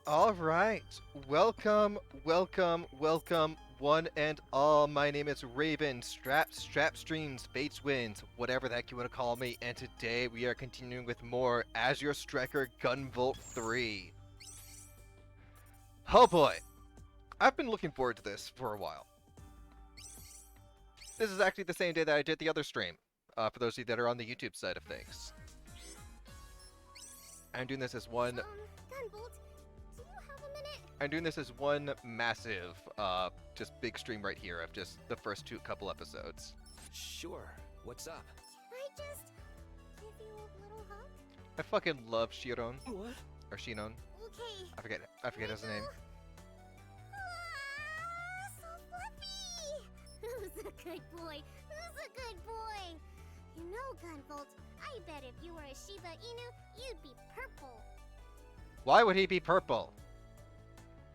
All right, welcome, one and all. My name is Raven, Strap Streams, Fates Wins, whatever the heck you want to call me, and today we are continuing with more Azure Striker Gunvolt 3. Oh boy, I've been looking forward to this for a while. This is actually the same day that I did the other stream, for those of you that are on the YouTube side of things. I'm doing this as one... Gunvolt, do you have a minute? I'm doing this as one massive, just big stream right here of just the first couple episodes. Sure. What's up? Can I just give you a little hug? I fucking love Shiron. What? Or Shinon. Okay. I forget his name. Ah, so fluffy! Who's a good boy? Who's a good boy? You know, Gunvolt, I bet if you were a Shiba Inu, you'd be purple. Why would he be purple?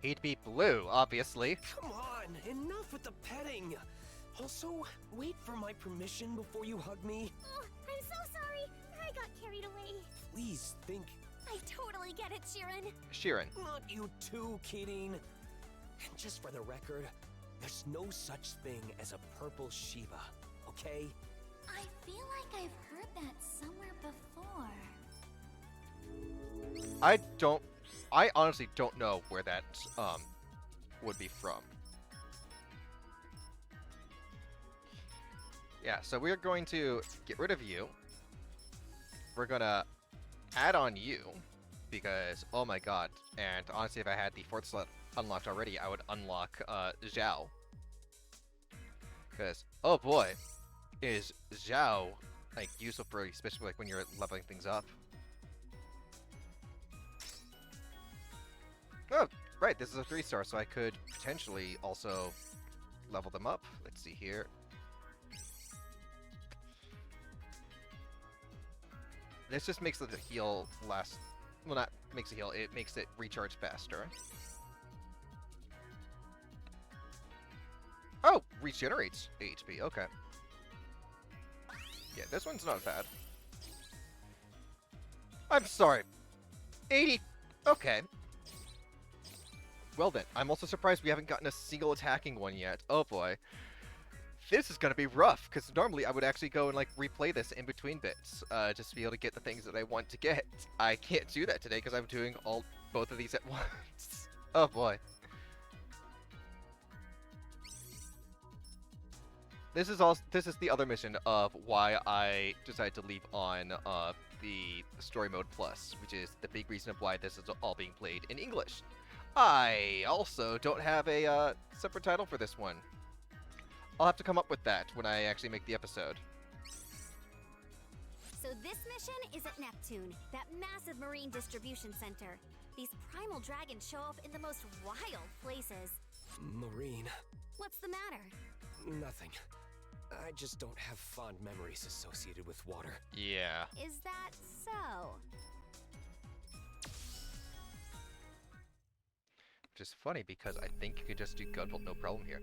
He'd be blue, obviously. Come on! Enough with the petting! Also, wait for my permission before you hug me. Oh, I'm so sorry. I got carried away. Please think... I totally get it, Shirin. Shirin. Not you too, Kirin. And just for the record, there's no such thing as a purple Shiba, okay? I feel like I've heard that somewhere before. I honestly don't know where that, would be from. Yeah, so we're going to get rid of you. We're gonna add on you, because, oh my god, and honestly if I had the 4th slot unlocked already, I would unlock, Zhao. Because, oh boy, is Zhao, like, useful for, especially like when you're leveling things up. Oh, right, this is a 3-star, so I could potentially also level them up. Let's see here. This just makes the heal last... Well, not makes it heal, it makes it recharge faster. Oh, regenerates HP, okay. Yeah, this one's not bad. I'm sorry. 80... Okay. Well then, I'm also surprised we haven't gotten a single attacking one yet. Oh boy. This is gonna be rough, because normally I would actually go and like replay this in between bits, just to be able to get the things that I want to get. I can't do that today because I'm doing both of these at once. Oh boy. This is the other mission of why I decided to leave on the Story Mode Plus, which is the big reason of why this is all being played in English. I also don't have a separate title for this one. I'll have to come up with that when I actually make the episode. So this mission is at Neptune, that massive marine distribution center. These primal dragons show up in the most wild places. Marine. What's the matter? Nothing. I just don't have fond memories associated with water. Yeah. Is that so? Which is funny because I think you could just do Gunvolt no problem here.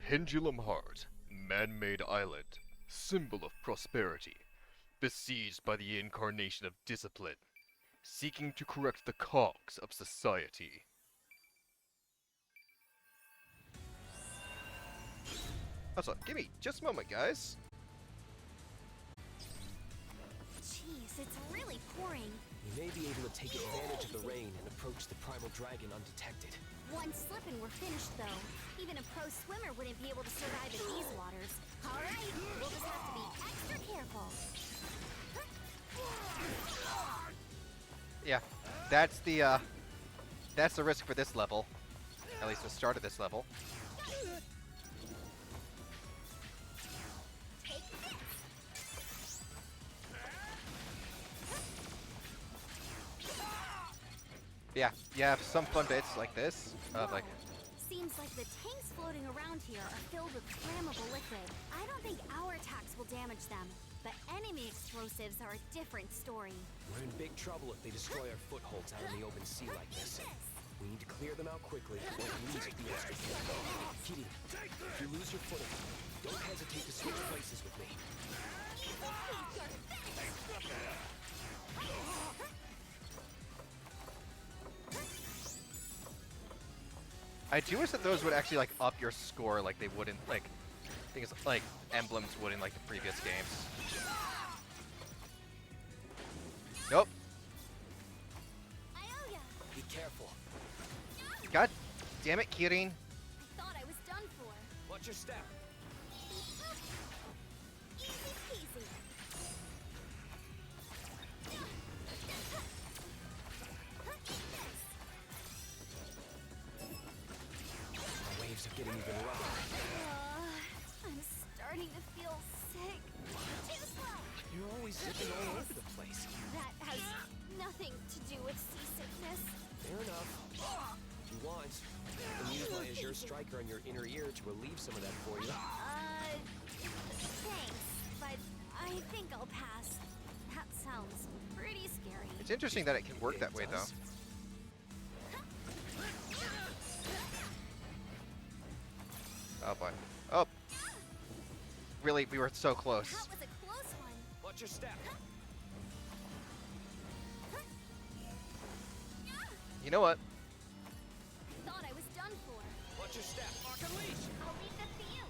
Pendulum Heart, man-made island, symbol of prosperity, besieged by the incarnation of discipline, seeking to correct the cogs of society. Also, give me just a moment, guys. Jeez, it's really pouring. We may be able to take advantage of the rain and approach the Primal Dragon undetected. One slip and we're finished, though. Even a pro swimmer wouldn't be able to survive in these waters. All right, we'll just have to be extra careful. Yeah, that's the risk for this level. At least the start of this level. Take this. Yeah, you have some fun bits like this. Like, Seems like the tanks floating around here are filled with flammable liquid. I don't think our attacks will damage them, but enemy explosives are a different story. We're in big trouble if they destroy our footholds out in the open sea like this. We need to clear them out quickly, or at least be extra careful. Kirin, if you lose your footing, don't hesitate to switch places with me. I do wish that those would actually like up your score like they wouldn't like things like emblems would in like the previous games. Nope. Be careful. God damn it, Kirin. I thought I was done for. Watch your step. Easy peasy. The waves are getting even rougher. I'm starting to feel sick. Too slow. You're always zipping all over the place. That has nothing to do with seasickness. Fair enough. If you want, I can use my Azure striker on your inner ear to relieve some of that for you. Thanks, but I think I'll pass. That sounds pretty scary. It's interesting that it can work that way though. does. Oh boy. Oh. Really, we were so close. That was a close one. Watch your step. You know what? Thought I was done for. Watch your step. Mark and leash. I'll leave this to you.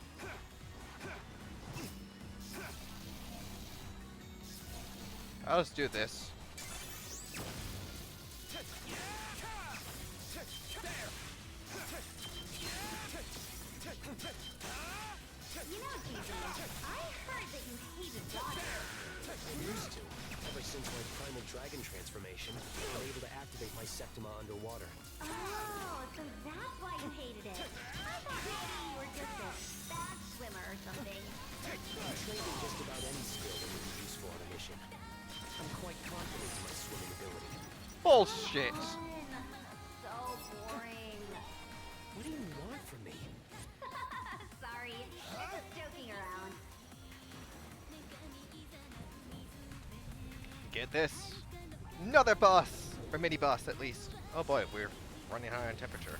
I'll just do this. You know, Djinn, I heard that you hated water. Used to. Ever since my Primal Dragon transformation, I'm able to activate my Septima underwater. Oh, so that's why you hated it. I thought maybe you were just a bad swimmer or something. I'm trained in just about any skill that would be useful on a mission. I'm quite confident in my swimming ability. Bullshit. So boring. What do you want from me? Sorry, just joking around. Get this. Another boss! Or mini boss at least. Oh boy, we're running high on temperature.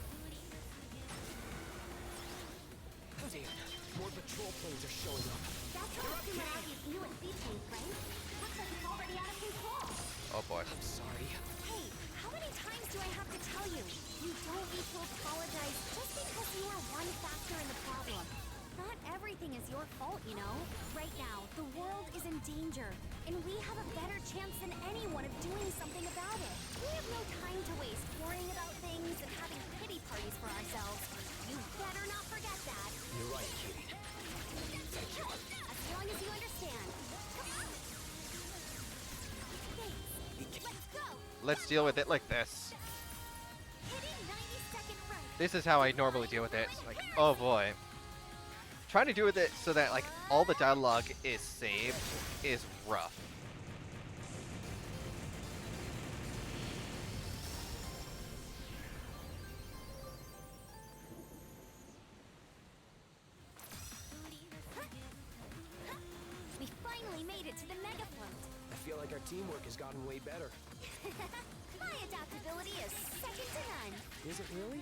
Damn, more patrol planes are showing up. That's what Sumeraki's USC tank, right? Looks like it's already out of control. Oh boy. I'm sorry. Hey, how many times do I have to tell you? You don't need to apologize just because you are one factor in the problem. Not everything is your fault, you know? Right now, the world is in danger, and we have a better chance than anyone of doing something about it. We have no time to waste worrying about things and having pity parties for ourselves. You better not forget that. You're right, Kitty. Thank you. As long as you understand. Thanks. Let's go. Let's deal with it like this. Hitting 90-second run. This is how I normally deal with it. It's like, oh boy. Trying to do with it so that like all the dialogue is saved is rough. We finally made it to the mega float. I feel like our teamwork has gotten way better. My adaptability is second to none. Is it really?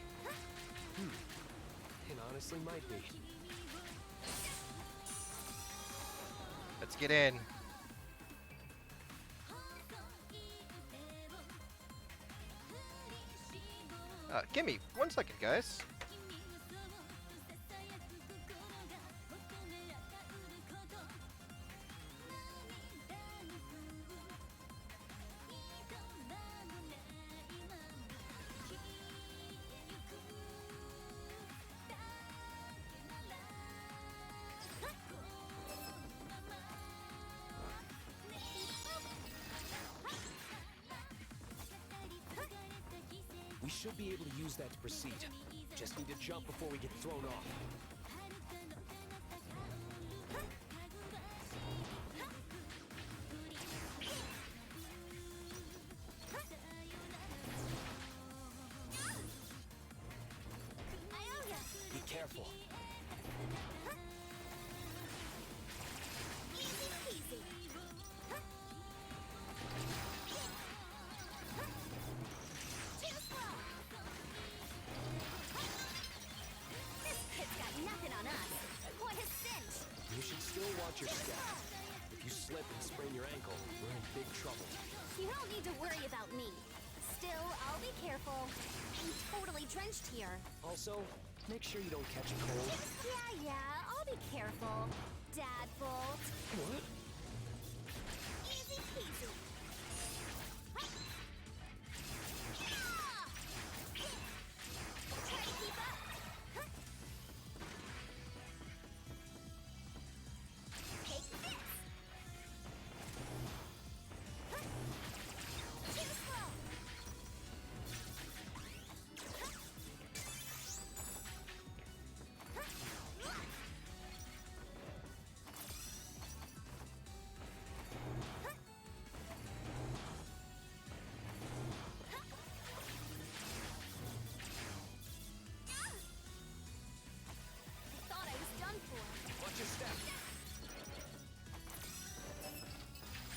It honestly might be. Let's get in. Give me 1 second, guys. We should be able to use that to proceed. Just need to jump before we get thrown off. Be careful. Easy peasy. Too slow. This pit's got nothing on us. What a cinch. You should still watch your step. If you slip and sprain your ankle, we're in big trouble. You don't need to worry about me. still, I'll be careful. I'm totally drenched here. Also, make sure you don't catch a cold. Yeah, I'll be careful. Dadbolt. What? Easy peasy. Try to keep up. Take this. Too slow. I thought I was done for. Watch your step.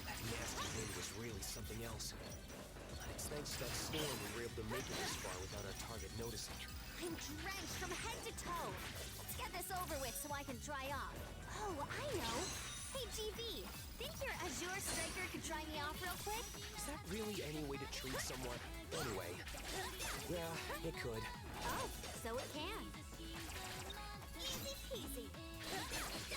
That nasty wind was really something else. But it's thanks to that storm we were able to make it this far without our target noticing. I'm drenched from head to toe. Let's get this over with so I can dry off. Oh, I know. Hey, GB, think your Azure striker could dry me off real quick? Is that really any way to treat someone? Anyway, yeah, it could. Oh, so it can. Easy peasy. Too slow.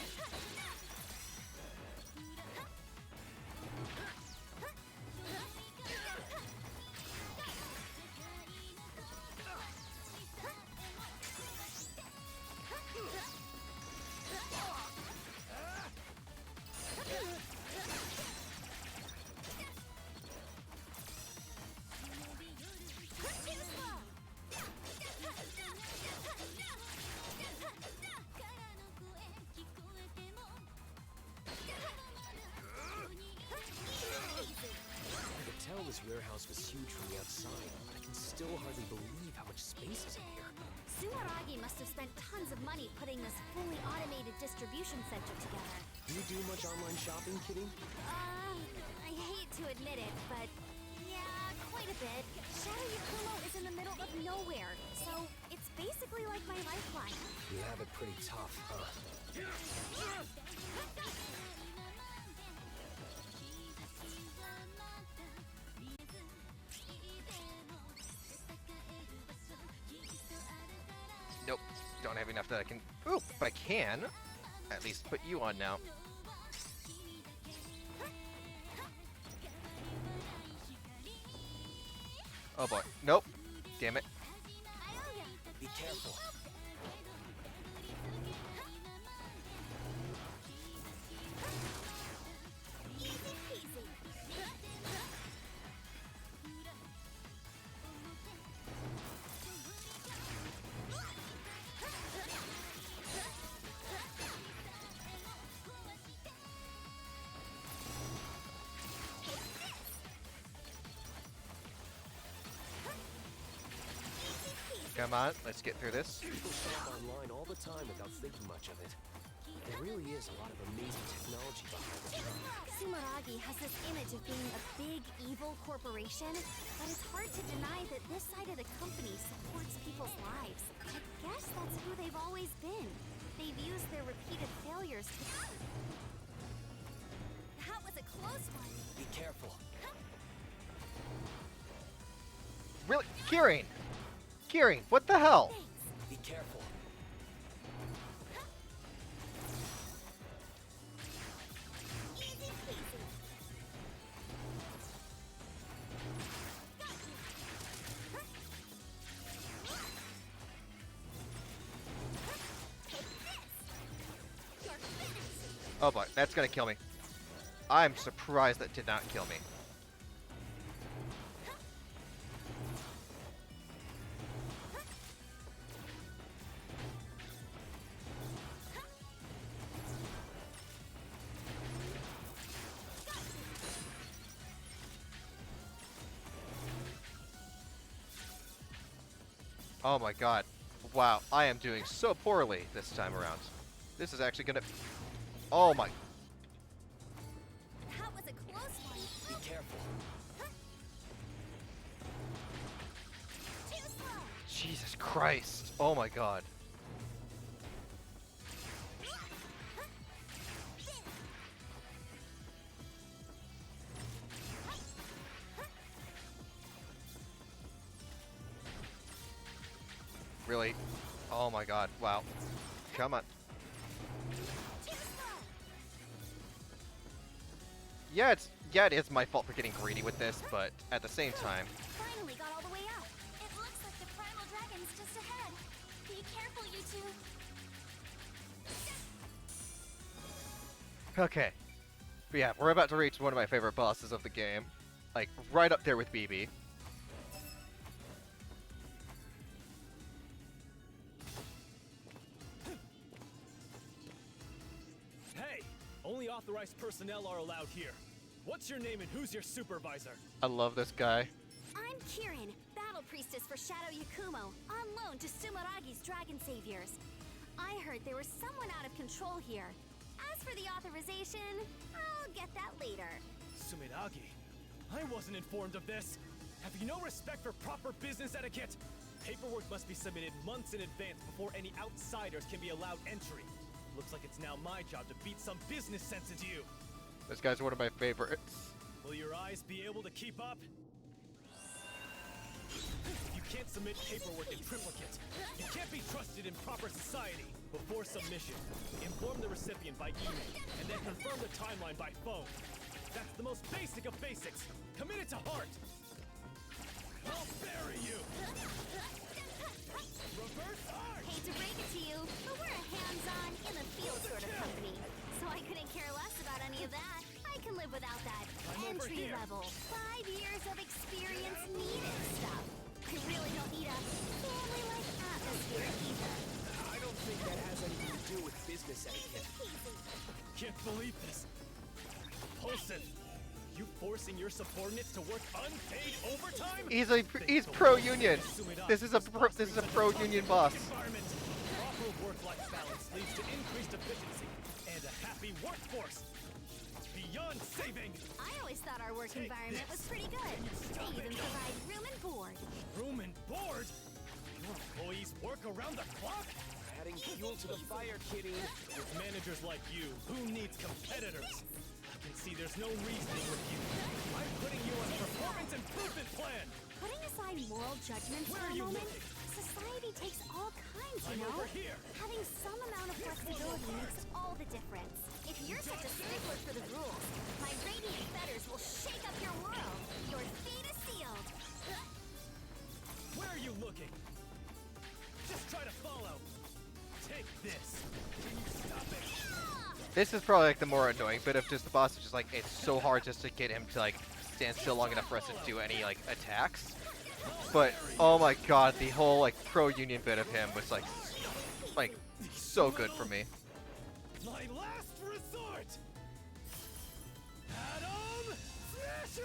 I could tell this warehouse was huge from the outside, but I can still hardly believe how much space is in here. Sumeragi must have spent tons of money putting this fully automated distribution center together. Do you do much online shopping, Kitty? I hate to admit it, but yeah, quite a bit. Shadow Yakumo is in the middle of nowhere, so it's basically like my lifeline. You have it pretty tough, huh? Nope, don't have enough that I can. Ooh, but I can at least put you on now. Oh boy, nope. Damn it. Be careful. Easy peasy. Come on, let's get through this. People shop online all the time without thinking much of it. There really is a lot of amazing technology behind it. Sumeragi has this image of being a big, evil corporation, but it's hard to deny that this side of the company supports people's lives. I guess that's who they've always been. They've used their repeated failures to... That was a close one. Be careful. Really? Kirin! Kirin, what the hell? Thanks. Be careful. Easy peasy. Got you. Take this. You're finished. Oh boy, that's gonna kill me. I'm surprised that did not kill me. Oh my god. Wow, I am doing so poorly this time around. This is actually gonna... Oh my... That was a close one. Be careful. Too slow. Jesus Christ. Oh my god. really. Oh my god! Wow. Come on. Yeah, it is my fault for getting greedy with this, but at the same time. Finally got all the way up. It looks like the Primal Dragons just ahead. Be careful, you two. Okay. But yeah, we're about to reach one of my favorite bosses of the game. Like, right up there with BB. Hey! Only authorized personnel are allowed here. What's your name and who's your supervisor? I love this guy. I'm Kirin, Battle Priestess for Shadow Yakumo, on loan to Sumaragi's Dragon Saviors. I heard there was someone out of control here. As for the authorization, I'll get that later. Sumiragi? I wasn't informed of this. Have you no respect for proper business etiquette? Paperwork must be submitted months in advance before any outsiders can be allowed entry. Looks like it's now my job to beat some business sense into you. This guy's one of my favorites. Will your eyes be able to keep up? You can't submit paperwork in triplicate. You can't be trusted in proper society. Before submission, inform the recipient by email, and then confirm the timeline by phone. That's the most basic of basics. Commit it to heart. I'll bury you. Reverse art. Hate to break it to you, but we're a hands-on, in-the-field sort of company. So I couldn't care less about any of that. I can live without that I'm over entry here. level, 5 years of experience needed stuff. I really don't need a family-like atmosphere either. I don't think that has anything to do with business etiquette. Can't believe this. Paulson, you forcing your subordinates to work unpaid overtime? He's pro-union. This is a pro-union boss. Environment. Proper work-life balance leads to increased efficiency and a happy workforce. Beyond saving. I always thought our work environment was pretty good. They even provide room and board. Room and board? Your employees work around the clock? Adding fuel to the fire, Kitty. With managers like you, who needs competitors? I can see there's no reasoning with you. I'm putting you on a performance improvement plan. Putting aside moral judgments Where for are a you moment, looking? society takes all kinds, you I'm know? over here. Having some amount of flexibility makes all the difference. If you're such a stickler for the rules, my radiant fetters will shake up your world. Your fate is sealed. Where are you looking? Just try to follow. Take this. Can you stop it? This is probably like the more annoying bit of just the boss. It's just like it's so hard just to get him to like stand still long enough for us to do any like attacks. But oh my god, the whole like pro-union bit of him was like so good for me. My last resort! Atom Smasher!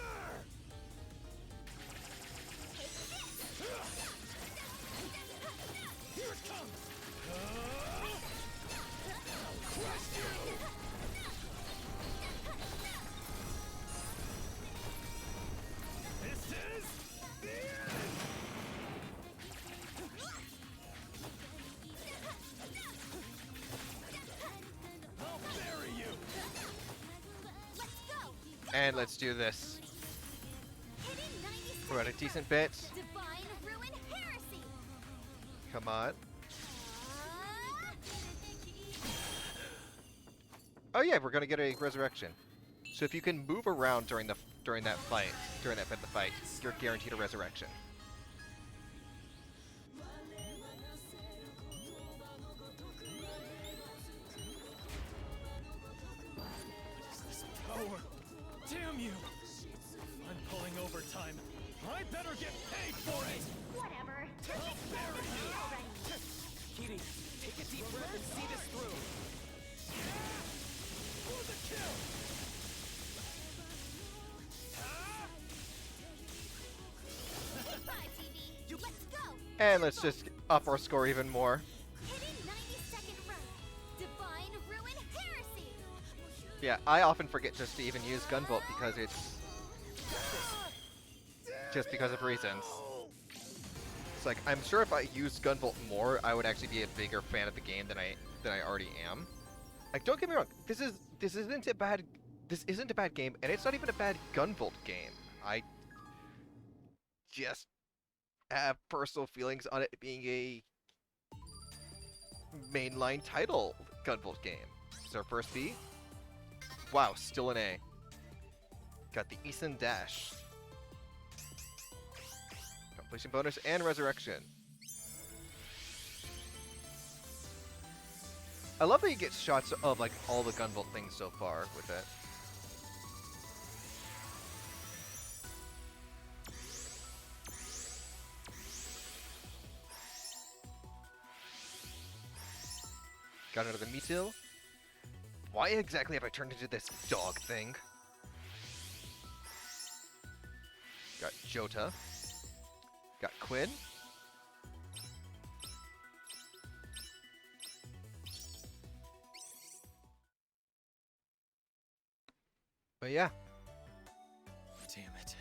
Here it comes! I'll crush you! This is the end! I'll bury you! Let's go. And let's do this. Hidden 90 We're at a decent bit. Divine Ruin Heresy. Come on. Oh yeah, we're gonna get a resurrection. So if you can move around during that bit of the fight, you're guaranteed a resurrection. This power! Damn you! I'm pulling overtime. I better get paid for it! Whatever. I'll bury you! Already. Kitty, take a deep breath and see this through. For the kill! Bye, TV. Let's go. And let's just up our score even more. Hidden 90-second run. Divine Ruin Heresy. Yeah, I often forget just to even use Gunvolt because it's just because of reasons. It's like I'm sure if I used Gunvolt more, I would actually be a bigger fan of the game than I already am. Like, don't get me wrong, this isn't a bad game, and it's not even a bad Gunvolt game. I just have personal feelings on it being a mainline title Gunvolt game. This is our first B. Wow, still an A. Got the Eason Dash. Completion bonus and resurrection. I love that you get shots of like all the Gunvolt things so far with it. Got another Metil. Why exactly have I turned into this dog thing? Got Jota. Got Quinn. But yeah. Damn it.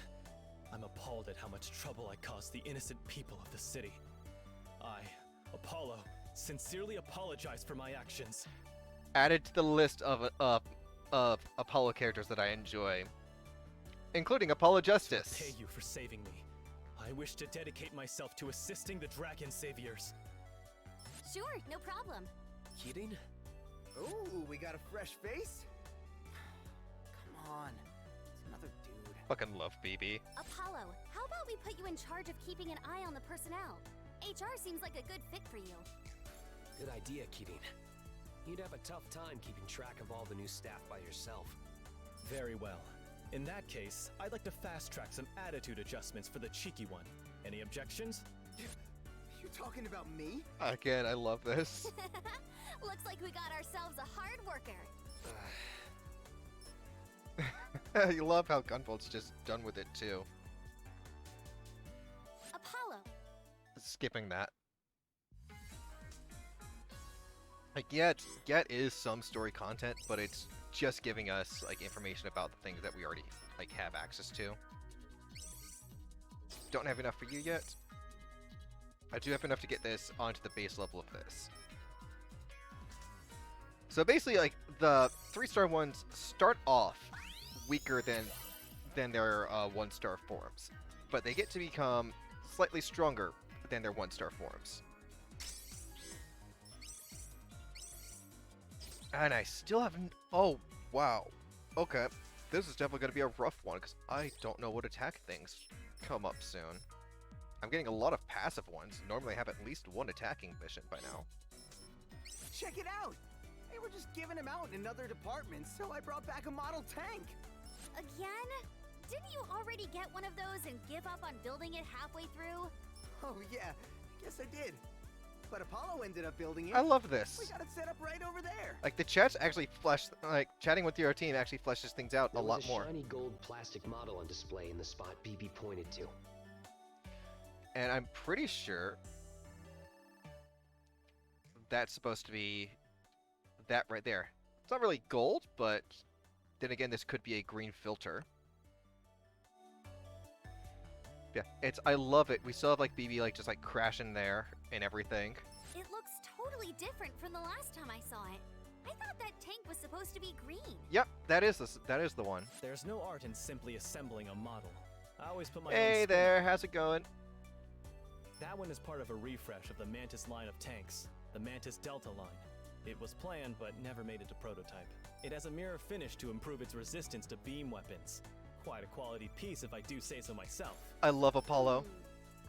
I'm appalled at how much trouble I caused the innocent people of the city. I, Apollo, sincerely apologize for my actions. Added to the list of Apollo characters that I enjoy, including Apollo Justice. Pay you for saving me. I wish to dedicate myself to assisting the Dragon Saviors. Sure, no problem. Kirin? Ooh, we got a fresh face? Come on. It's another dude. Fucking love BB. Apollo, how about we put you in charge of keeping an eye on the personnel? HR seems like a good fit for you. Good idea, Kirin. You'd have a tough time keeping track of all the new staff by yourself. Very well. In that case, I'd like to fast-track some attitude adjustments for the cheeky one. Any objections? You talking about me? Again, I love this. Looks like we got ourselves a hard worker. You love how Gunvolt's just done with it too. Apollo. Skipping that. Like, yeah, it is some story content, but it's just giving us like information about the things that we already like have access to. Don't have enough for you yet. I do have enough to get this onto the base level of this. So basically, like the 3-star ones start off weaker than their 1-star forms, but they get to become slightly stronger than their 1-star forms. And I still haven't... Oh, wow. Okay. This is definitely going to be a rough one, because I don't know what attack things come up soon. I'm getting a lot of passive ones. Normally I have at least one attacking mission by now. Check it out! They were just giving them out in other departments, so I brought back a model tank! Again? Didn't you already get one of those and give up on building it halfway through? Oh yeah, guess I did. But Apollo ended up building it. I love this. We got it set up right over there. Like, the chat's actually like, chatting with your team actually fleshes things out a lot more. There was a shiny gold plastic model on display in the spot BB pointed to. And I'm pretty sure that's supposed to be that right there. It's not really gold, but then again, this could be a green filter. Yeah, I love it. We still have like BB like just like crashing there and everything. It looks totally different from the last time I saw it. I thought that tank was supposed to be green. Yep, that is the one. There's no art in simply assembling a model. I always put my own Hey spin. there, how's it going? That one is part of a refresh of the Mantis line of tanks, the Mantis Delta line. It was planned, but never made it to prototype. It has a mirror finish to improve its resistance to beam weapons. Quite a quality piece if I do say so myself. I love Apollo.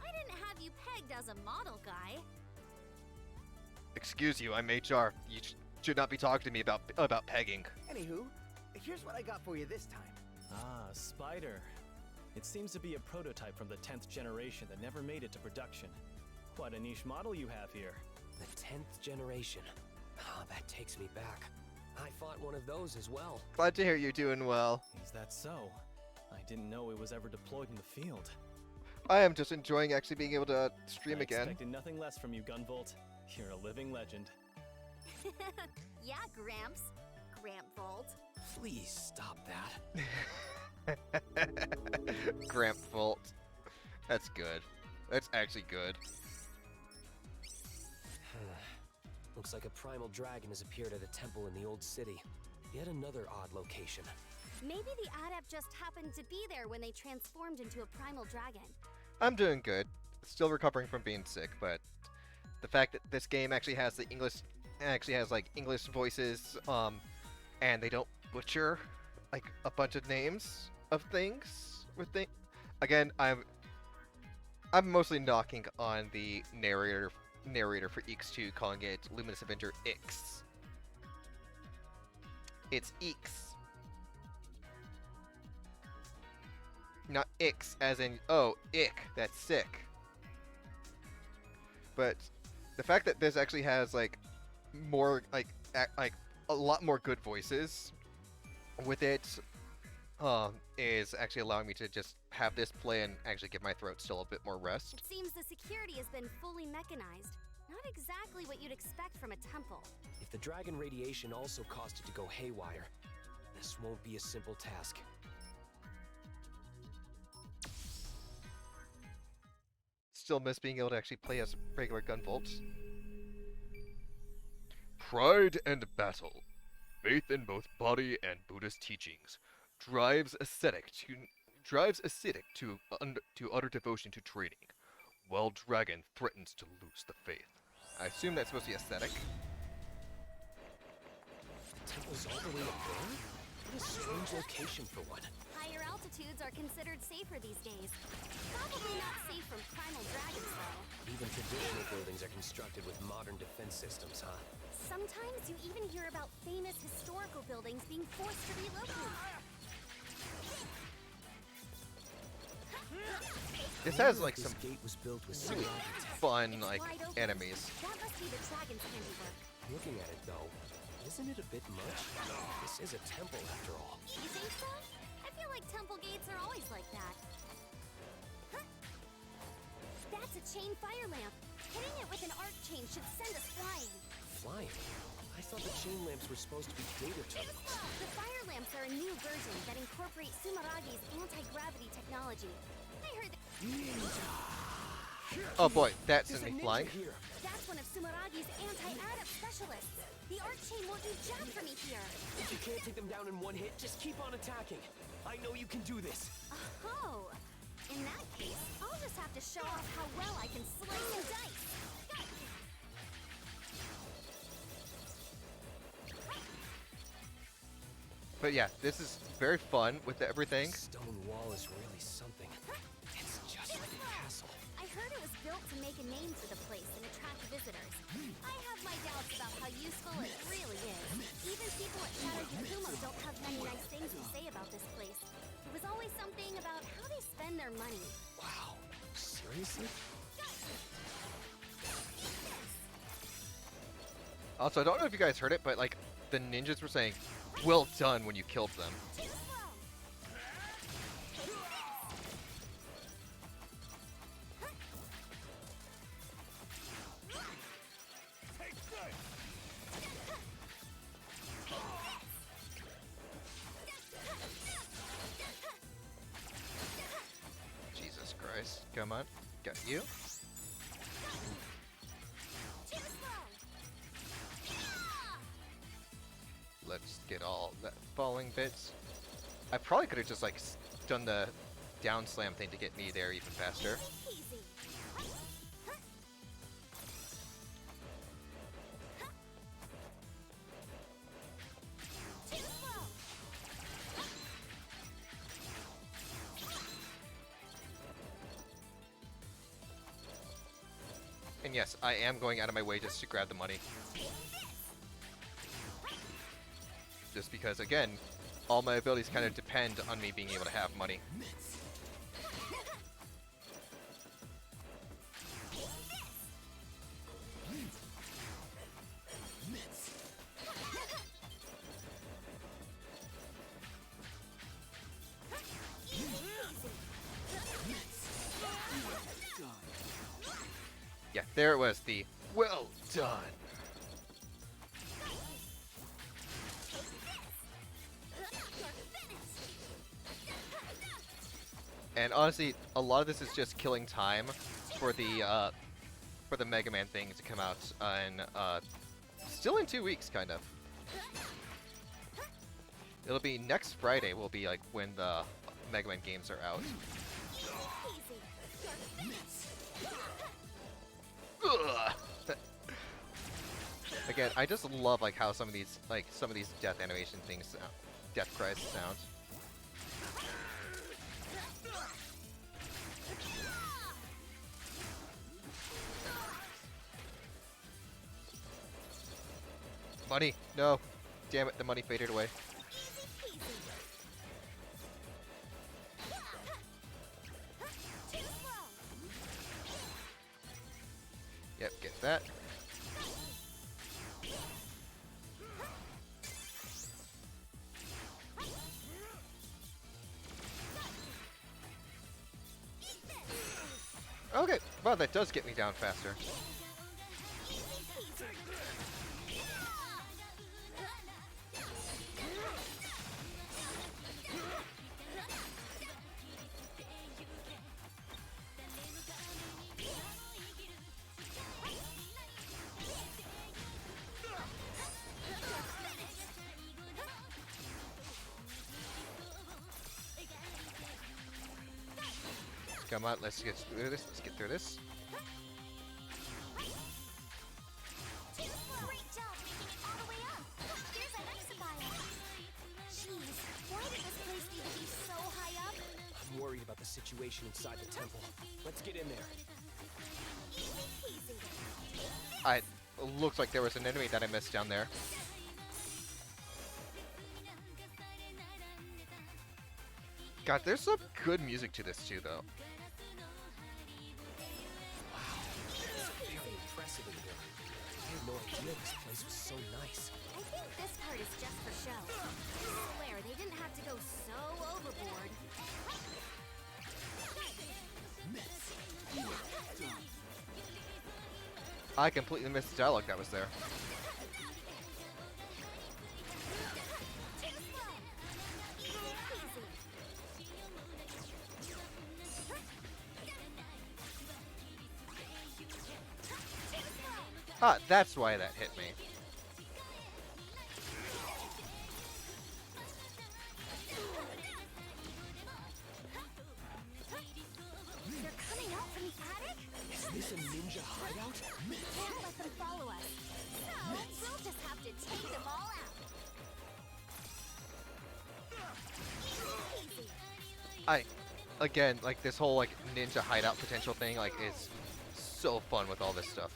I didn't have you pegged as a model guy. Excuse you, I'm HR. You should not be talking to me about pegging. Anywho, here's what I got for you this time. Ah, Spider. It seems to be a prototype from the 10th generation that never made it to production. Quite a niche model you have here. The 10th generation. Ah, that takes me back. I fought one of those as well. Glad to hear you're doing well. Is that so? I didn't know it was ever deployed in the field. I am just enjoying actually being able to stream I again. expected nothing less from you, Gunvolt. You're a living legend. Yeah, Gramps. Grampvolt. Please stop that. Gunvolt. That's good. That's actually good. Looks like a Primal Dragon has appeared at a temple in the old city. Yet another odd location. Maybe the adept just happened to be there when they transformed into a primal dragon. I'm doing good. Still recovering from being sick, but the fact that this game actually has the actually has like English voices, and they don't butcher like a bunch of names of things with things. Again, I'm mostly knocking on the narrator for X2, calling it Luminous Avenger X. It's X. Not X as in, oh, ick, that's sick. But the fact that this actually has like more like a lot more good voices with it is actually allowing me to just have this play and actually give my throat still a bit more rest. It seems the security has been fully mechanized. Not exactly what you'd expect from a temple. If the dragon radiation also caused it to go haywire, this won't be a simple task. Still miss being able to actually play as regular Gunvolt. Pride and battle. Faith in both body and Buddhist teachings drives ascetic to utter devotion to training, while dragon threatens to lose the faith. I assume that's supposed to be ascetic. The temple's all the way up there? What a strange location for one. Higher altitudes are considered safer these days. Probably not safe from Primal Dragons, though. Even traditional buildings are constructed with modern defense systems, huh? Sometimes you even hear about famous historical buildings being forced to relocate. This has like This some gate was built with really Samadhi tech. fun It's like wide open. enemies. That must be the dragon's handiwork. Looking at it though, isn't it a bit much? This is a temple after all. You think so? I feel like temple gates are always like that. Huh? That's a chain fire lamp. Hitting it with an arc chain should send us flying. Flying? I thought the chain lamps were supposed to be data terminals. The fire lamps are a new version that incorporate Sumaragi's anti-gravity technology. I heard that Oh boy, that There's sent a me ninja flying. here. that's one of Sumaragi's anti-adept specialists. The arc chain won't do jack for me here. If you can't take them down in one hit, just keep on attacking. I know you can do this. Oh, in that case, I'll just have to show off how well I can slice and dice. But yeah, this is very fun with everything. This stone wall is really something. It's just like a castle. I heard it was built to make a name for the place and attract visitors. I have my doubts about how useful it really is. Even people at Shadow Yakumo don't have many nice things to say about this place. There was always something about how they spend their money. Wow. Seriously? Also, I don't know if you guys heard it, but like the ninjas were saying, "Well done" when you killed them. Too slow. Jesus Christ. Come on. Got you. Too slow. Let's get all that falling bits. I probably could have just like done the down slam thing to get me there even faster. Easy peasy. Too slow. And yes, I am going out of my way just to grab the money. Just because, again, all my abilities kind of depend on me being able to have money. Yeah, there it was, the well done. And honestly, a lot of this is just killing time for the Mega Man thing to come out in still in 2 weeks, kind of. It'll be next Friday. Will be like when the Mega Man games are out. Ugh. Again, I just love like how some of these death animation things sound, death cries sound. Money, no, damn it, the money faded away. Yep, get that. Okay, well that does get me down faster. Come on, let's get through this. Let's get through this. Great job making it all the way up. There's a nice biome. Jeez, why did this place need to be so high up? I'm worried about the situation inside the temple. Let's get in there. It looks like there was an enemy that I missed down there. God, there's some good music to this too, though. Very impressive in here. I had no idea this place was so nice. I think this part is just for show. I swear they didn't have to go so overboard. I completely missed the dialogue that was there. Ah, that's why that hit me. They're coming out from the attic? Is this a ninja hideout? Can't let them follow us. So, we'll just have to take them all out. Again, like this whole like ninja hideout potential thing, like is so fun with all this stuff.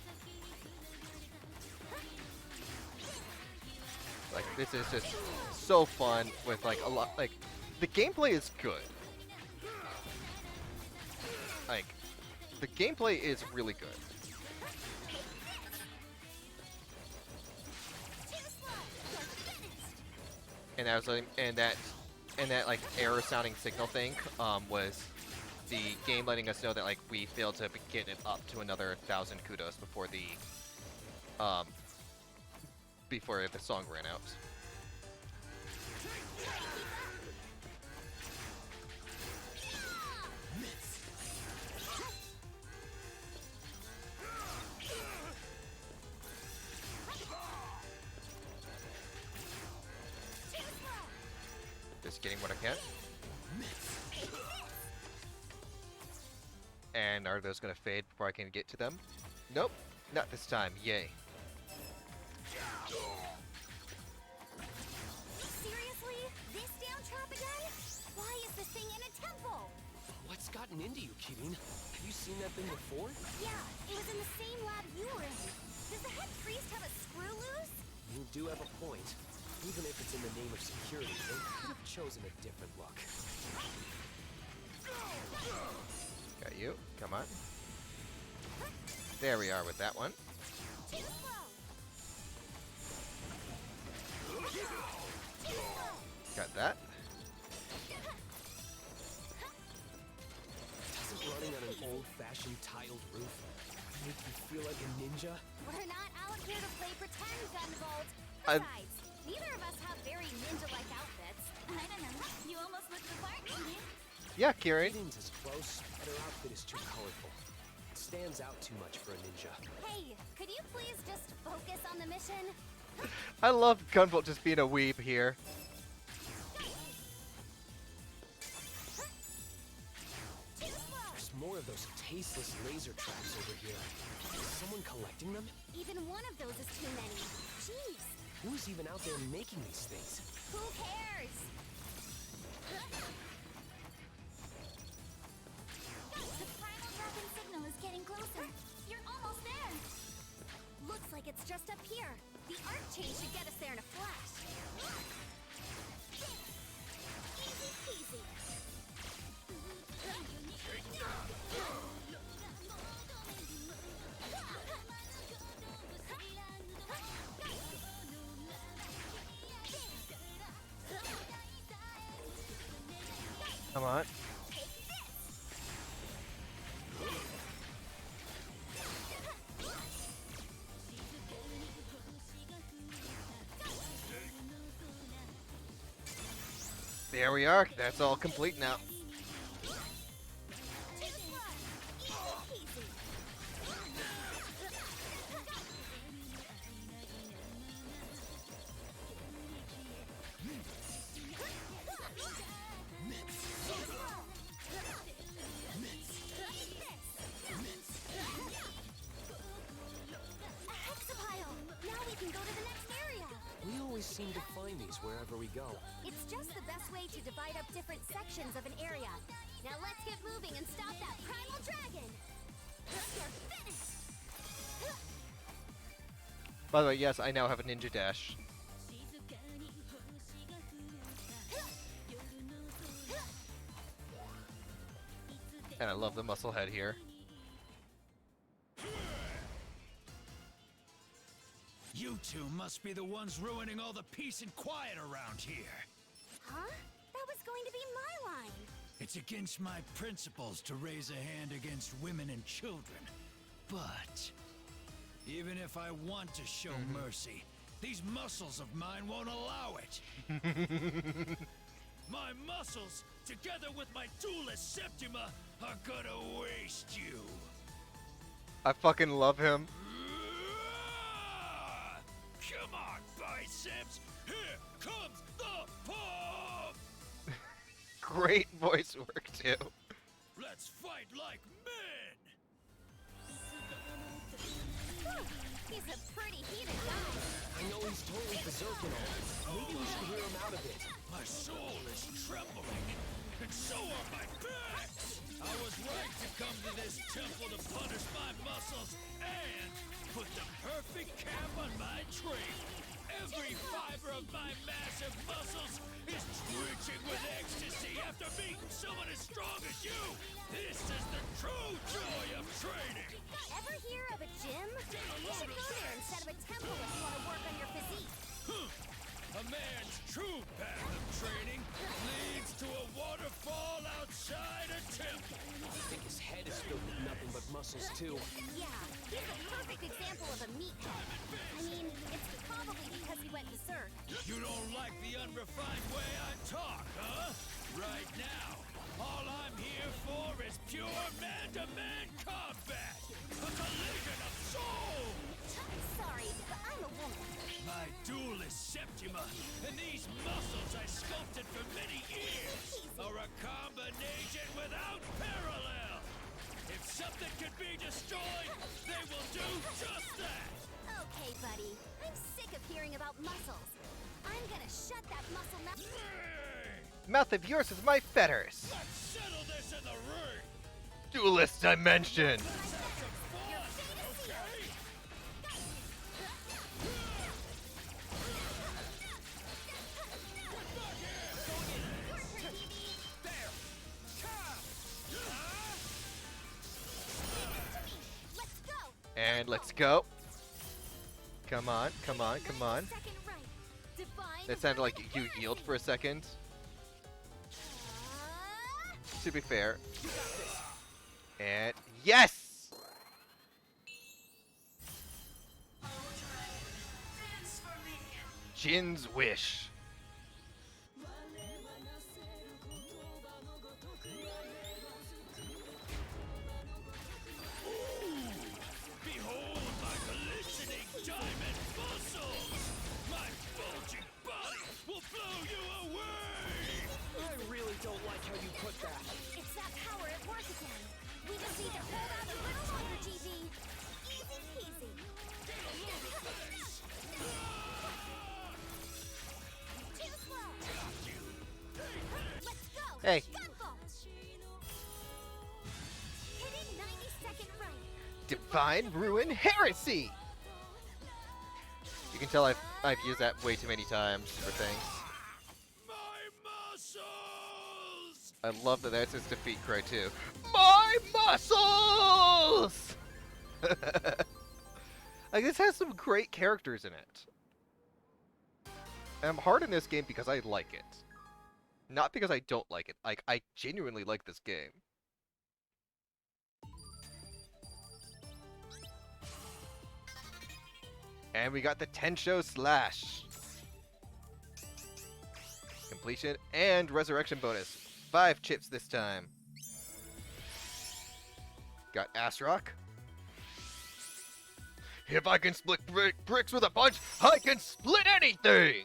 Like this is just so fun with like a lot, like the gameplay is good. Like the gameplay is really good. And that was like, and that like error sounding signal thing was the game letting us know that like we failed to get it up to another 1,000 kudos before the song ran out. Just getting what I can. And are those gonna fade before I can get to them? Nope, not this time. Yay. Seriously? This damn trap again? Why is this thing in a temple? What's gotten into you, Kirin? Have you seen that thing before? Yeah, it was in the same lab you were in. Does the head priest have a screw loose? You do have a point. Even if it's in the name of security, they could have chosen a different look. Got you. Come on. There we are with that one. Got that. Doesn't running on an old-fashioned tiled roof make you feel like a ninja? We're not out here to play pretend, Gunvolt. I- Besides, neither of us have very ninja-like outfits. I don't know. You almost look the part, Kirin. Yeah, Kirin. Kirin's is close, but her outfit is too colorful. It stands out too much for a ninja. Hey, could you please just focus on the mission? I love Gunvolt just being a weeb here. There's more of those tasteless laser traps over here. Is someone collecting them? Even one of those is too many. Who's even out there making these things? Who cares? The Primal Dragon signal is getting closer. You're almost there. Looks like it's just up here. The arc chain should get us there in a flash. Easy peasy. Come on. There we are. That's all complete now. Seem to find these wherever we go. It's just the best way to divide up different sections of an area. Now let's get moving and stop that Primal Dragon! You're finished! By the way, yes, I now have a ninja dash. And I love the muscle head here. You two must be the ones ruining all the peace and quiet around here. Huh? That was going to be my line. It's against my principles to raise a hand against women and children. But even if I want to show mercy, these muscles of mine won't allow it. My muscles, together with my duelist Septima, are gonna waste you. I fucking love him. Come on, biceps! Here comes the pump! Great voice work, too. Let's fight like men! He's a pretty heated guy. I know he's totally berserk and all. Maybe we should hear him out a bit. My soul is trembling, and so are my backs! I was right to come to this temple to punish my muscles and put the perfect cap on my tree. Every fiber of my massive muscles is twitching with ecstasy after meeting someone as strong as you. This is the true joy of training. Ever hear of a gym? You should go there instead of a temple if you want to work on your physique. A man's true path of training leads to a waterfall outside a temple. I think his head is filled with nothing but muscles, too. Yeah, he's a perfect example of a meathead. I mean, it's probably because he went berserk. You don't like the unrefined way I talk, huh? Right now, all I'm here for is pure man-to-man combat! A collision of souls! Sorry, but I'm a woman. My duelist Septima and these muscles I sculpted for many years are a combination without parallel! If something can be destroyed, they will do just that! Okay, buddy. I'm sick of hearing about muscles. I'm gonna shut that muscle mouth. Mouth of yours is my fetters. Let's settle this in the ring! Duelist dimension. And let's go. Come on, come on, come on. That sounded like you yield for a second. To be fair. And yes! Djinn's wish. It's that power at work again. We just need to hold out a little longer, GB. Easy peasy. Hey. Gunvolt! Hitting 90-second right. Divine Ruin Heresy! You can tell I've used that way too many times for things. My muscles! I love that that's his defeat cry too. My muscles! Like, this has some great characters in it. And I'm hard in this game because I like it. Not because I don't like it. Like, I genuinely like this game. And we got the Tensho Slash. Completion and resurrection bonus. 5 chips this time. Got Ass Rock. If I can split bricks with a punch, I can split anything!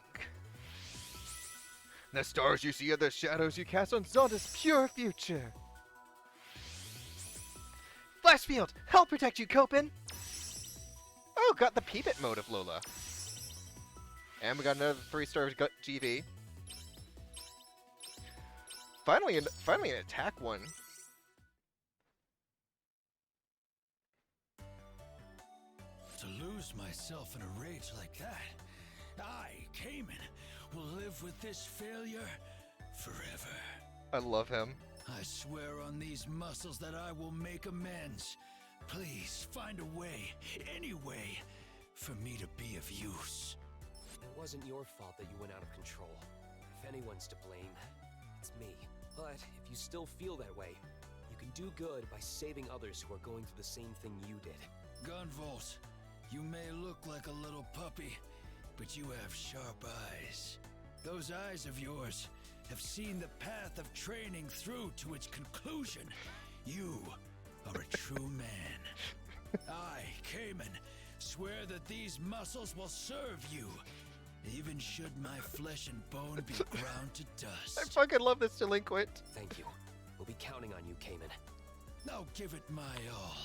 The stars you see are the shadows you cast on Zelda's pure future. Flash Field! Help protect you, Copen! Oh, got the Peepit mode of Lola. And we got another 3-star GV. Finally an attack one. To lose myself in a rage like that, I, Cayman, will live with this failure forever. I love him. I swear on these muscles that I will make amends. Please find a way, any way, for me to be of use. It wasn't your fault that you went out of control. If anyone's to blame, it's me. But if you still feel that way, you can do good by saving others who are going through the same thing you did. Gunvolt, you may look like a little puppy, but you have sharp eyes. Those eyes of yours have seen the path of training through to its conclusion. You are a true man. I, Cayman, swear that these muscles will serve you, even should my flesh and bone be ground to dust. I fucking love this delinquent. Thank you. We'll be counting on you, Cayman. Now give it my all.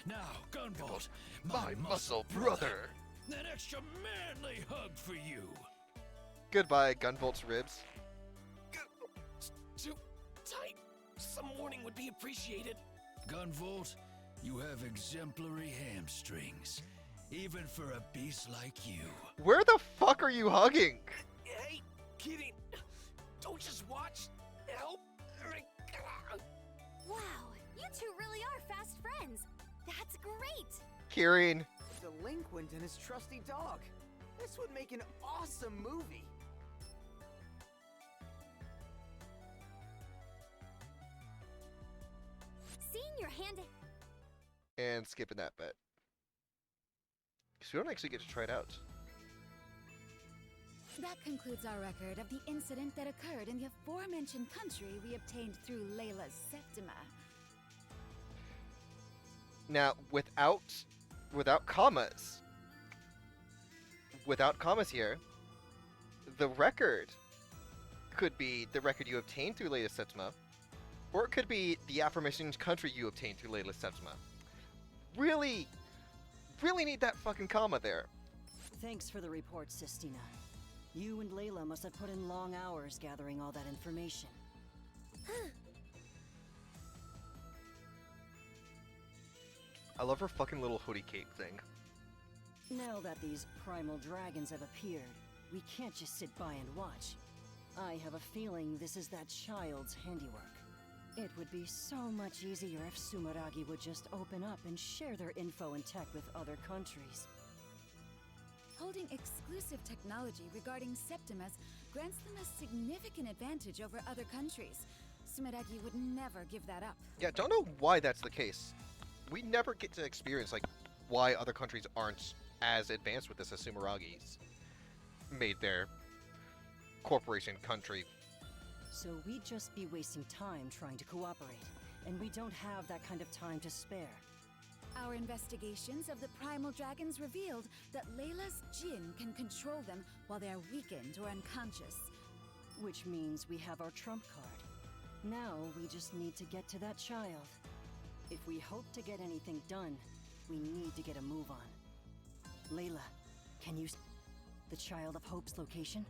Now, Gunvolt, My muscle brother. An extra manly hug for you. Goodbye, Gunvolt's ribs. Too tight. Some warning would be appreciated. Gunvolt, you have exemplary hamstrings, even for a beast like you. Where the fuck are you hugging? Hey, Kirin, don't just watch. Help. Wow, you two really are fast friends. That's great. Kirin. Delinquent and his trusty dog. This would make an awesome movie. Seeing your hand. And skipping that bit. Because we don't actually get to try it out. That concludes our record of the incident that occurred in the aforementioned country we obtained through Layla's Septima. Now, without commas. Without commas here, the record could be the record you obtained through Layla's Septima, or it could be the aforementioned country you obtained through Layla's Septima. Really need that fucking comma there. Thanks for the report, Sistina. You and Layla must have put in long hours gathering all that information. I love her fucking little hoodie cape thing. Now that these Primal Dragons have appeared, we can't just sit by and watch. I have a feeling this is that child's handiwork. It would be so much easier if Sumeragi would just open up and share their info and tech with other countries. Holding exclusive technology regarding Septimas grants them a significant advantage over other countries. Sumeragi would never give that up. Yeah, don't know why that's the case. We never get to experience, like, why other countries aren't as advanced with this as Sumeragi's made their corporation country. So we'd just be wasting time trying to cooperate, and we don't have that kind of time to spare. Our investigations of the Primal Dragons revealed that Layla's Djinn can control them while they are weakened or unconscious. Which means we have our trump card. Now we just need to get to that child. If we hope to get anything done, we need to get a move on. Layla, can you the Child of Hope's location?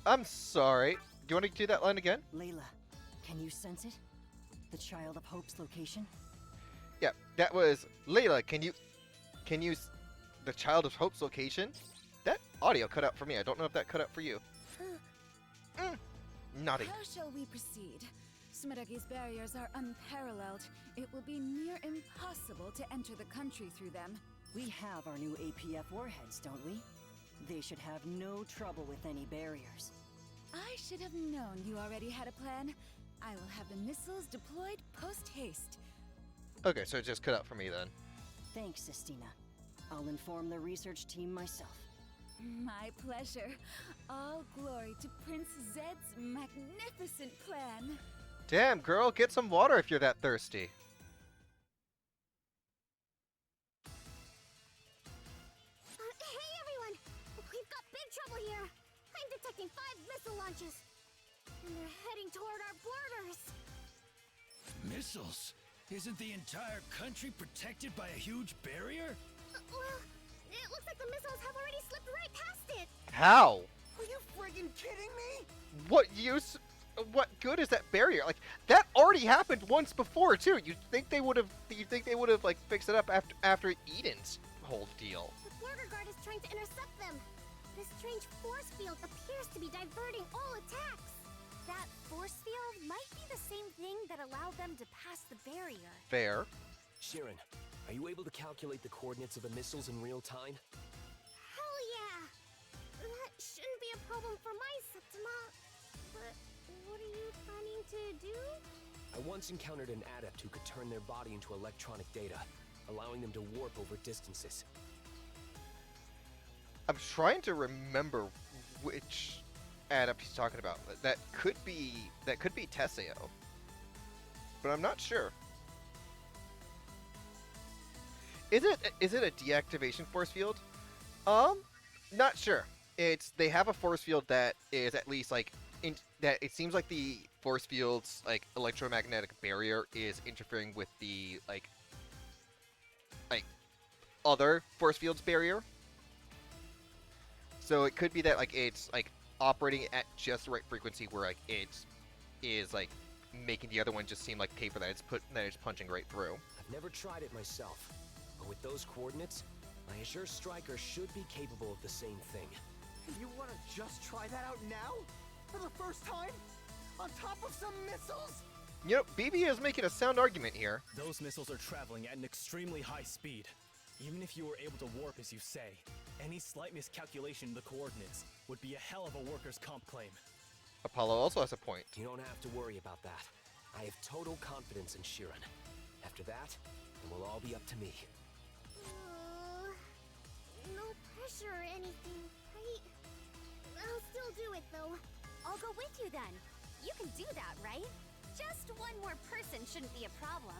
I'm sorry. Do you want to do that line again? Layla, Can you sense it? The Child of Hope's location? Yeah, that was Layla. Can you the Child of Hope's location? That audio cut out for me. I don't know if that cut out for you. Naughty. How shall we proceed? Smeragi's barriers are unparalleled. It will be near impossible to enter the country through them. We have our new APF warheads, don't we? They should have no trouble with any barriers. I should have known you already had a plan. I will have the missiles deployed post-haste. Okay, so it just cut out for me then. Thanks, Sistina. I'll inform the research team myself. My pleasure. All glory to Prince Zed's magnificent plan. Damn, girl, get some water if you're that thirsty. Hey everyone! We've got big trouble here! I'm detecting 5 missile launches! And they're heading toward our borders! Missiles? Isn't the entire country protected by a huge barrier? Well, it looks like the missiles have already slipped right past it! How? Are you friggin' kidding me? What use? What good is that barrier? Like that already happened once before too. You think they would have? You think they would have like fixed it up after Eden's whole deal? The border guard is trying to intercept them. This strange force field appears to be diverting all attacks. That force field might be the same thing that allowed them to pass the barrier. Fair. Shirin, are you able to calculate the coordinates of the missiles in real time? Hell yeah! That shouldn't be a problem for my Septima. But what are you planning to do? I once encountered an adept who could turn their body into electronic data, allowing them to warp over distances. I'm trying to remember which adept he's talking about. That could be Tessio, but I'm not sure. Is it a deactivation force field? Not sure. They have a force field that is at least like that it seems like the force field's like electromagnetic barrier is interfering with the like other force field's barrier. So it could be that like it's like operating at just the right frequency where like it is like making the other one just seem like paper that it's punching right through. I've never tried it myself, but with those coordinates, my Azure Striker should be capable of the same thing. You wanna just try that out now? For the first time? On top of some missiles? You know, BB is making a sound argument here. Those missiles are traveling at an extremely high speed. Even if you were able to warp as you say, any slight miscalculation in the coordinates would be a hell of a workers' comp claim. Apollo also has a point. You don't have to worry about that. I have total confidence in Shirin. After that, it will all be up to me. No pressure or anything, right? I'll still do it though. I'll go with you then. You can do that, right? Just one more person shouldn't be a problem.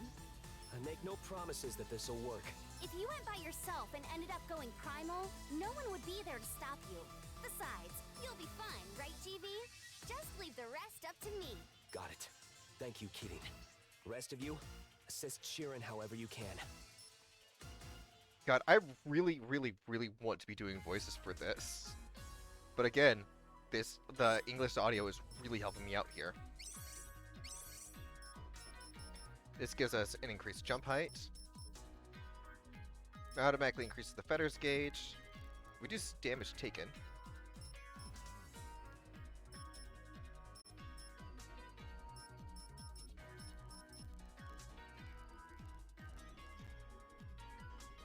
I make no promises that this will work. If you went by yourself and ended up going primal, no one would be there to stop you. Besides, you'll be fine, right, GB? Just leave the rest up to me. Got it. Thank you, Kirin. Rest of you, assist Shirin however you can. God, I really, really, really want to be doing voices for this. But again, the English audio is really helping me out here. This gives us an increased jump height. Automatically increases the feathers gauge. Reduces damage taken.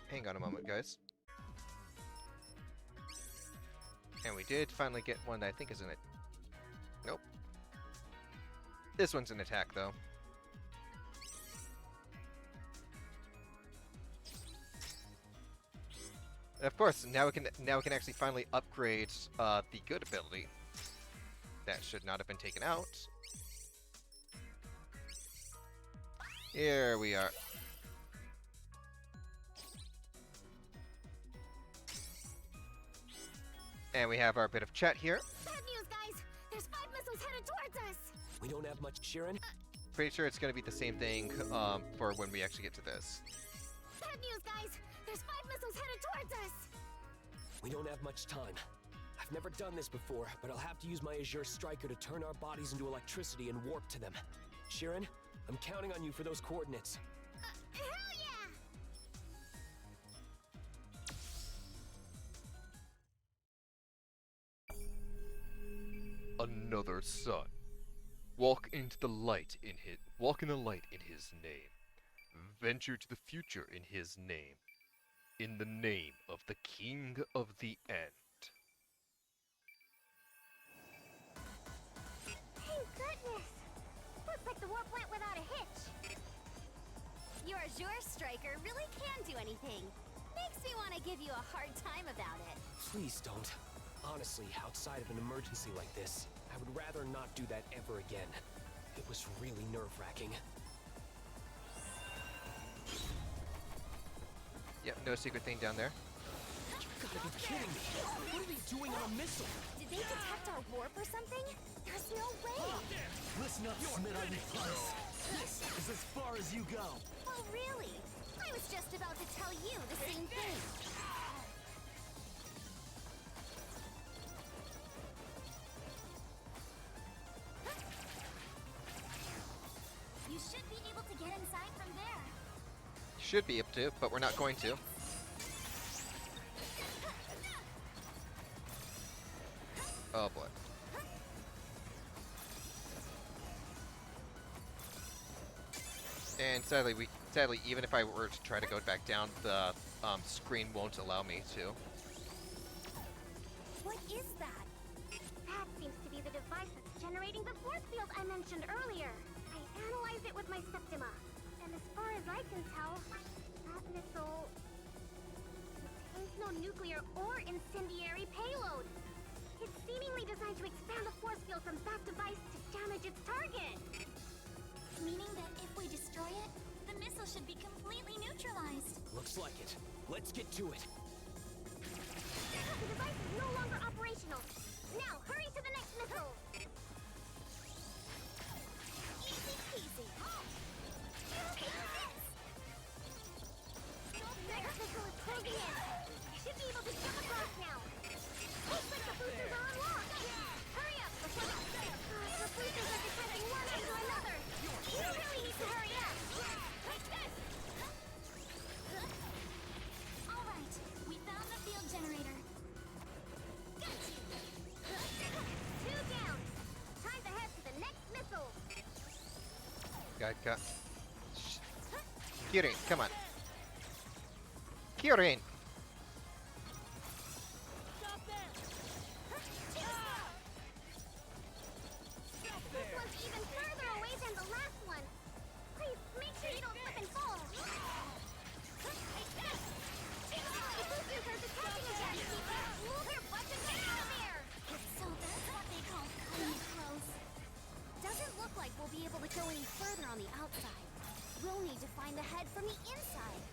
Hang on a moment, guys. And we did finally get one that I think is in it. Nope. This one's an attack, though. And of course, now we can actually finally upgrade the good ability. That should not have been taken out. Here we are. And we have our bit of chat here. Bad news, guys! There's 5 missiles headed towards us! We don't have much, Shirin. Pretty sure it's going to be the same thing for when we actually get to this. Bad news, guys! There's 5 missiles headed towards us! We don't have much time. I've never done this before, but I'll have to use my Azure Striker to turn our bodies into electricity and warp to them. Sharon, I'm counting on you for those coordinates. Hell yeah! Another sun. Walk in the light in his name. Venture to the future in his name. In the name of the King of the End. Thank goodness! Looks like the warp went without a hitch. Your Azure striker really can do anything. Makes me want to give you a hard time about it. Please don't. Honestly, outside of an emergency like this, I would rather not do that ever again. It was really nerve-wracking. Yep, no secret thing down there. You gotta be kidding me! What are they doing on a missile? Did they detect our warp or something? There's no way! Listen up, Smith-Ugly Plus. This is as far as you go. Oh, really? I was just about to tell you the same thing. You should be able to get inside from there. Should be able to, but we're not going to. Oh boy. And sadly, even if I were to try to go back down, the screen won't allow me to. What is that? That seems to be the device that's generating the force field I mentioned earlier. I analyzed it with my Septima, and as far as I can tell, that missile contains no nuclear or incendiary payload. It's seemingly designed to expand the force field from that device to damage its target. Meaning that if we destroy it, the missile should be completely neutralized. Looks like it. Let's get to it. The device is no longer operational. Now, hurry to the next missile! Easy peasy. Next missile is closing in. I should be able to jump across now. Looks like the boosters are unlocked. Hurry up before the boosters are detecting one after another. You really need to hurry up. Like this. All right, we found the field generator. Got you. Two down. Time to head to the next missile. Got. Kirin, come on. Kirin! This one's even further away than the last one. Please, make sure you don't slip and fall. The boosters are detecting us again. Move your butts and get out of there. So that's what they call cutting it close. Doesn't look like we'll be able to go any further on the outside. We'll need to find the head from the inside.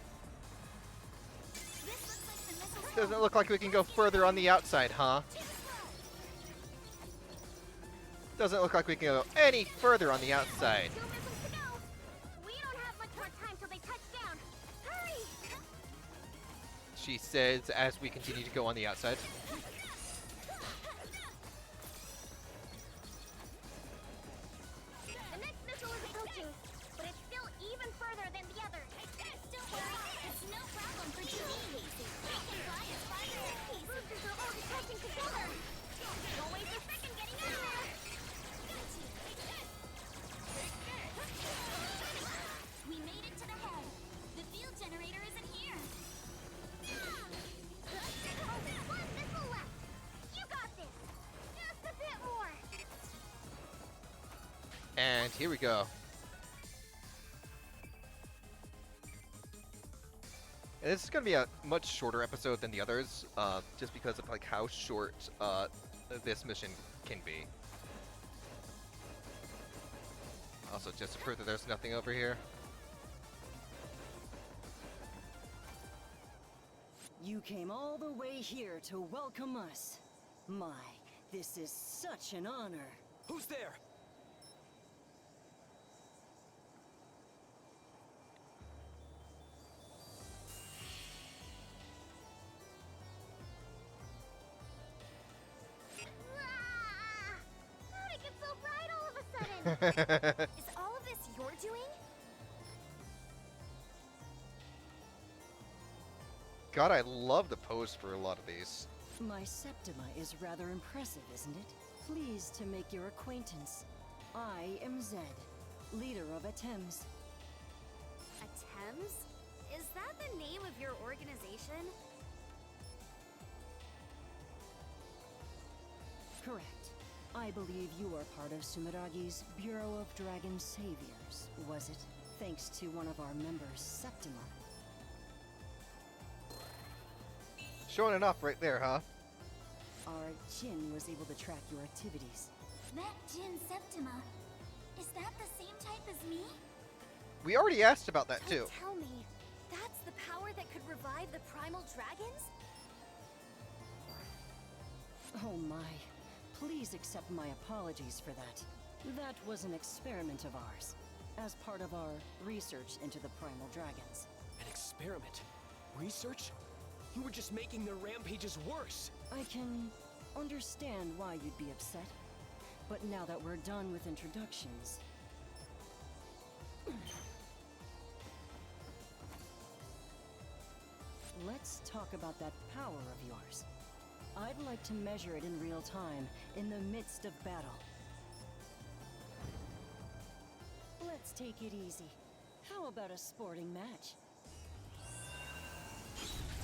This looks like the missile. Doesn't look like we can go further on the outside, huh? Doesn't look like we can go any further on the outside. 2 missiles to go. We don't have much more time till they touch down. Hurry! She says as we continue to go on the outside. The next missile is approaching, but it's still even further than the other. Don't worry, it's no problem for Djinn. We can fly as far as the boosters are all detecting together. Don't waste a second getting out of there. We made it to the head. The field generator isn't here. One missile left. You got this. Just a bit more. And here we go. And this is going to be a much shorter episode than the others, just because of like how short this mission can be. Also, just to prove that there's nothing over here. You came all the way here to welcome us. My, this is such an honor. Who's there? Ah! How'd it get so bright all of a sudden? Is all of God, I love the pose for a lot of these. My Septima is rather impressive, isn't it? Pleased to make your acquaintance. I am Zed, leader of ATEMS. ATEMS? Is that the name of your organization? Correct. I believe you are part of Sumeragi's Bureau of Dragon Saviors, was it? Thanks to one of our members, Septima. Showing enough right there, huh? Our Djinn was able to track your activities. That Djinn Septima. Is that the same type as me? We already asked about that Don't too. tell me. That's the power that could revive the Primal Dragons? Oh my. Please accept my apologies for that. That was an experiment of ours, as part of our research into the Primal Dragons. An experiment? Research? You were just making their rampages worse! I can understand why you'd be upset, but now that we're done with introductions... Let's talk about that power of yours. I'd like to measure it in real time, in the midst of battle. Let's take it easy. How about a sporting match?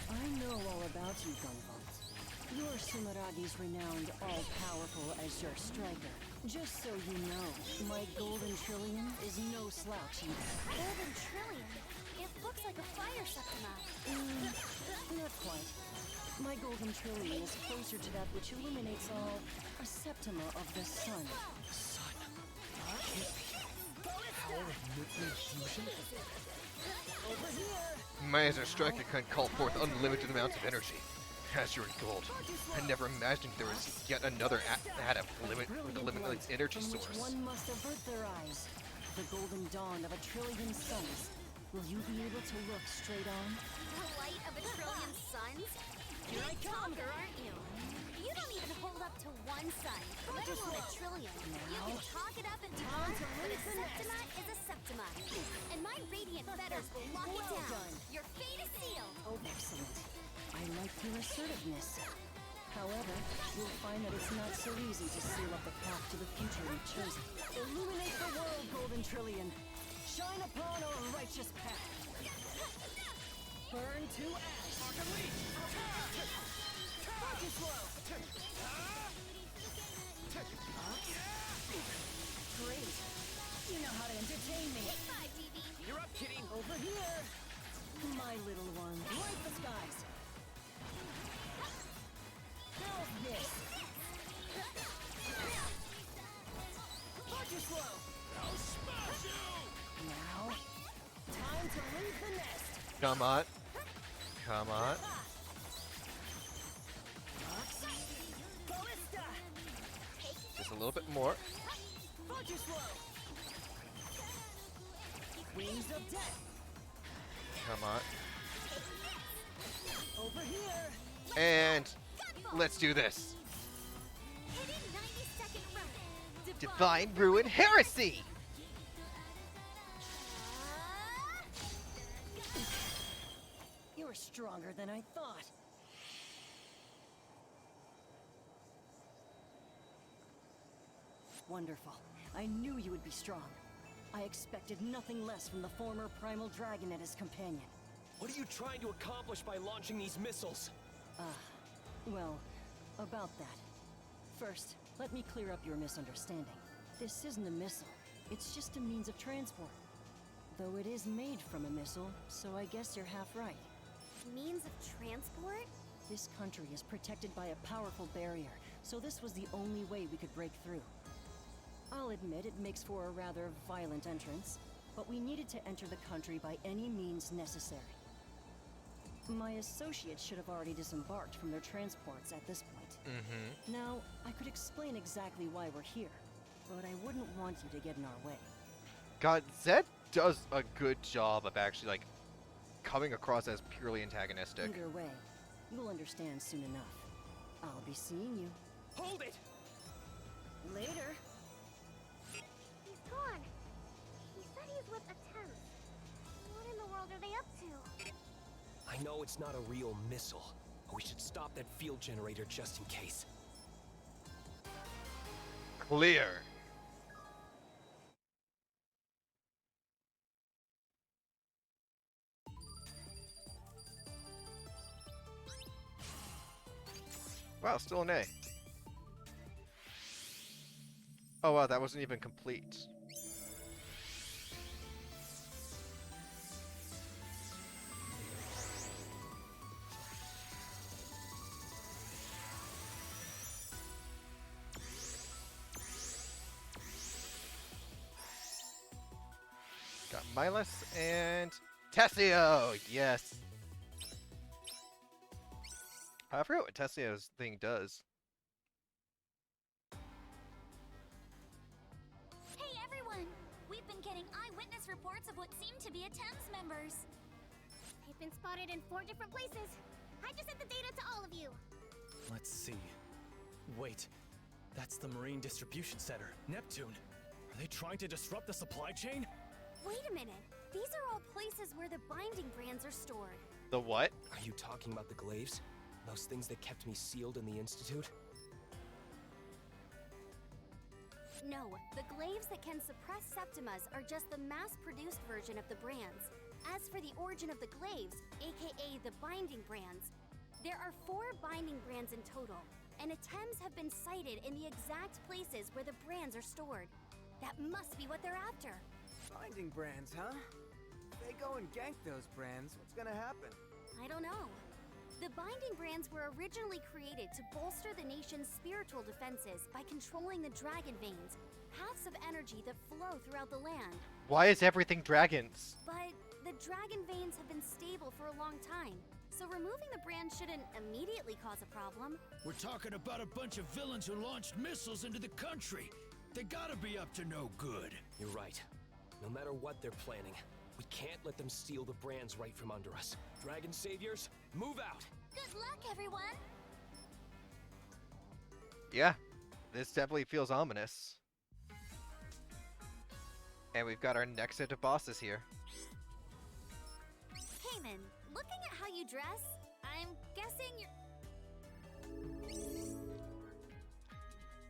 I know all about you, Gunvolt. You're Sumeragi's renowned all-powerful Azure striker. Just so you know, my Golden Trillion is no slouch either. Golden Trillion? It looks like a fire Septima. Not quite. My Golden Trillion is closer to that which illuminates all, a Septima of the sun. Son. Power of nuclear fusion? Over here! My Azure striker can call forth unlimited amounts of energy. Azure and gold. I never imagined there was yet another atom with a limitless energy from source. which one must avert their eyes. The golden dawn of a trillion suns. Will you be able to look straight on? The light of a trillion suns? Here I You're a come. talker, aren't you? You don't even hold up to one sun, let alone a trillion. You can talk it up and talk, but a Septima is a Septima. And my radiant fetters will lock it Well down. done. Your fate is sealed. Oh, excellent. I like your assertiveness. However, you'll find that it's not so easy to seal up the path to the future we've chosen. Illuminate the world, Golden Trillion. Shine upon our righteous path. Burn to ash. Focus slow. Great. You know how to entertain me. Bye, DB. You're up, kitty! Over here. My little one. Light the skies. How's this? Focus slow. I'll smash you! Now, time to leave the nest. Come on. Come on. Ballista. Just a little bit more. Focus slow. Wings of death. Come on. Over here. And let's do this. Hidden 90-second ruin. Divine Ruin Heresy! You're stronger than I thought. Wonderful. I knew you would be strong. I expected nothing less from the former Primal Dragon and his companion. What are you trying to accomplish by launching these missiles? Well, about that. First, let me clear up your misunderstanding. This isn't a missile. It's just a means of transport. Though it is made from a missile, so I guess you're half right. Means of transport? This country is protected by a powerful barrier, so this was the only way we could break through. I'll admit it makes for a rather violent entrance, but we needed to enter the country by any means necessary. My associates should have already disembarked from their transports at this point. Now, I could explain exactly why we're here, but I wouldn't want you to get in our way. God, Zed does a good job of actually, like, coming across as purely antagonistic. Either way, you'll understand soon enough. I'll be seeing you. Hold it! Later! He's gone. He said he's with ATEMS. What in the world are they up to? I know it's not a real missile, but we should stop that field generator just in case. Clear. Wow, still an A. Oh wow, that wasn't even complete. Got Milas and Tessio! Yes! I forgot what Tessio's thing does. Hey everyone! We've been getting eyewitness reports of what seem to be ATEMS members. They've been spotted in 4 different places. I just sent the data to all of you. Let's see. Wait, that's the Marine Distribution Center, Neptune. Are they trying to disrupt the supply chain? Wait a minute. These are all places where the binding brands are stored. The what? Are you talking about the glaives? Those things that kept me sealed in the Institute? No, the glaives that can suppress Septimas are just the mass-produced version of the brands. As for the origin of the glaives, aka the binding brands, there are 4 binding brands in total, and ATEMS have been sighted in the exact places where the brands are stored. That must be what they're after. Binding brands, huh? If they go and gank those brands, what's gonna happen? I don't know. The binding brands were originally created to bolster the nation's spiritual defenses by controlling the dragon veins, paths of energy that flow throughout the land. Why is everything dragons? But the dragon veins have been stable for a long time, so removing the brand shouldn't immediately cause a problem. We're talking about a bunch of villains who launched missiles into the country. They gotta be up to no good. You're right. No matter what they're planning, we can't let them steal the brands right from under us. Dragon Saviors, move out! Good luck, everyone! Yeah, this definitely feels ominous. And we've got our next set of bosses here. Cayman, looking at how you dress, I'm guessing you're...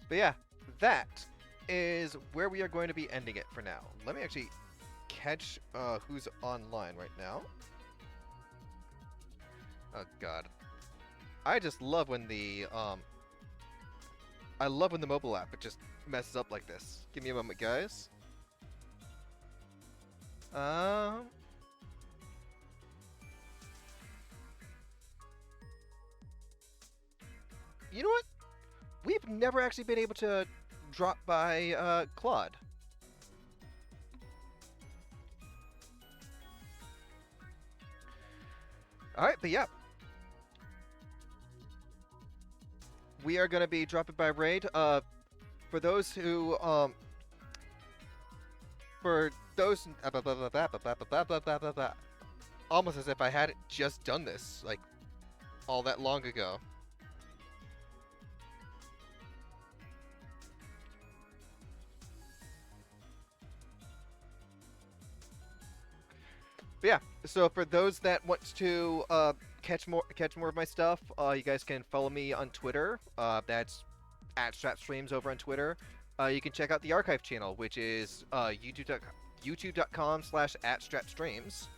But yeah, that is where we are going to be ending it for now. Let me actually catch who's online right now. Oh god. I just love when the I love when the mobile app it just messes up like this. Give me a moment, guys. You know what? We've never actually been able to drop by Claude. Alright, but yeah. We are going to be dropping by raid. For those who, for those, almost as if I hadn't just done this, like, all that long ago. But yeah, so for those that want to catch more of my stuff, you guys can follow me on Twitter. That's @StrapStreams over on Twitter. You can check out the archive channel, which is youtube.com/@StrapStreams.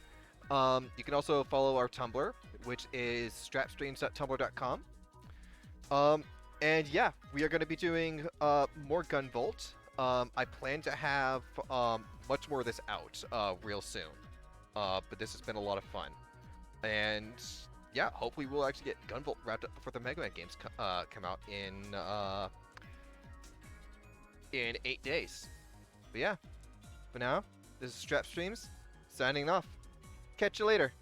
You can also follow our Tumblr, which is strapstreams.tumblr.com. And yeah, we are going to be doing more Gunvolt. I plan to have much more of this out real soon. But this has been a lot of fun. And yeah, hopefully we'll actually get Gunvolt wrapped up before the Mega Man games come out in 8 days. But yeah, for now, this is StrapStreams, signing off. Catch you later.